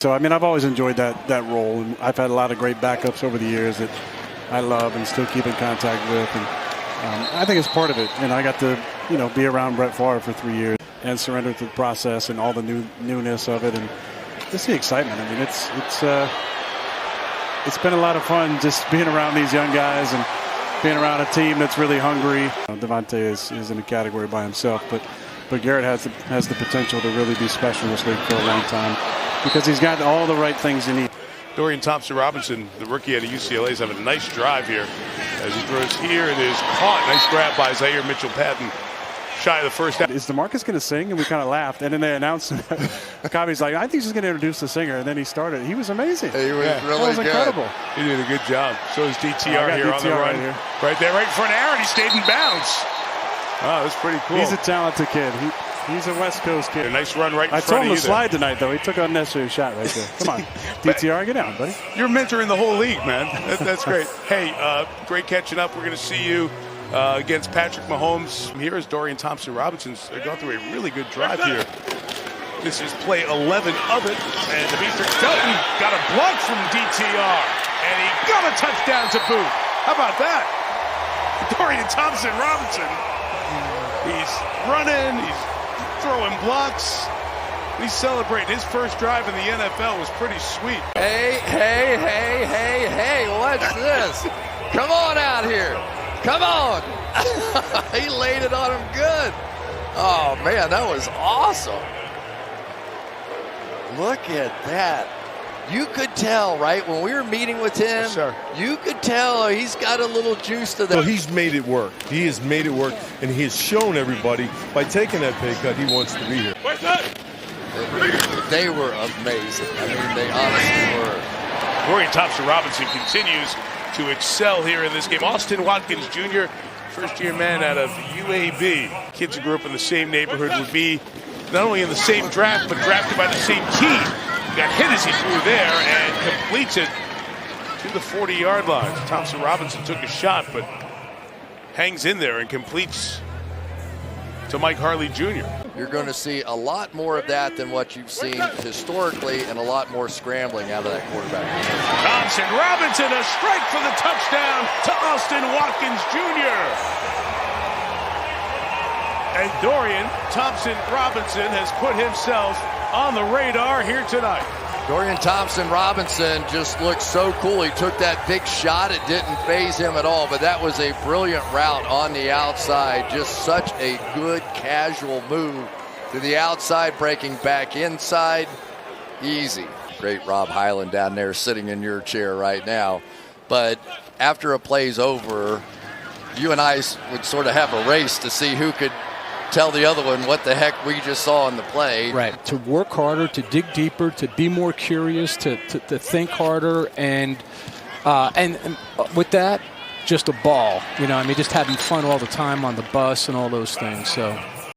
So, I mean, I've always enjoyed that role, and I've had a lot of great backups over the years that I love and still keep in contact with. And I think it's part of it. And I got to, be around Brett Favre for 3 years and surrender to the process and all the newness of it, and just the excitement. I mean, it's been a lot of fun just being around these young guys and being around a team that's really hungry. Devontae is in a category by himself, but Garrett has the potential to really be special in this league for a long time because he's got all the right things you need. Dorian Thompson-Robinson, the rookie out of UCLA, is having a nice drive here as he throws here. It is caught. Nice grab by Zaire Mitchell-Patton. Shy of the first half. Is DeMarcus going to sing? And we kind of laughed. And then they announced him. Cobby's like, I think he's going to introduce the singer. And then he started. He was amazing. He was really that was good. Incredible. He did a good job. So is DTR here on the run. Right there, right in front of Aaron. He stayed in bounds. Oh, that's pretty cool. He's a talented kid. He's a West Coast kid. A nice run right in front of you. I told him to slide tonight, though. He took an unnecessary shot right there. Come on, DTR, get down, buddy. You're mentoring the whole league, man. That's great. Hey, great catching up. We're going to see you against Patrick Mahomes. Here is Dorian Thompson-Robinson. They're going through a really good drive here. This is play 11 of it. And Demetric Felton got a block from DTR. And he got a touchdown to boot. How about that? Dorian Thompson-Robinson. He's running. He's throwing blocks. He's celebrating. His first drive in the NFL was pretty sweet. Hey, what's this? Come on out here. Come on. He laid it on him good. Oh, man, that was awesome. Look at that. You could tell, right, when we were meeting with him, yes, sir. You could tell he's got a little juice to that. So he's made it work. He has made it work, and he has shown everybody by taking that pay cut he wants to be here. They were amazing. I mean, they honestly were. Dorian Thompson-Robinson continues to excel here in this game. Austin Watkins Jr., first-year man out of UAB. Kids who grew up in the same neighborhood would be not only in the same draft, but drafted by the same team. Got hit as he threw there and completes it to the 40-yard line. Thompson-Robinson took a shot, but hangs in there and completes to Mike Harley Jr. You're going to see a lot more of that than what you've seen historically, and a lot more scrambling out of that quarterback. Thompson-Robinson, a strike for the touchdown to Austin Watkins Jr. And Dorian Thompson-Robinson has put himself on the radar here tonight. Dorian Thompson-Robinson just looked so cool. He took that big shot. It didn't faze him at all, but that was a brilliant route on the outside. Just such a good casual move to the outside, breaking back inside. Easy. Great Rob Highland down there sitting in your chair right now. But after a play's over, you and I would sort of have a race to see who could tell the other one what the heck we just saw in the play. Right, to work harder, to dig deeper, to be more curious, to think harder, and with that, just a ball. Just having fun all the time on the bus and all those things. So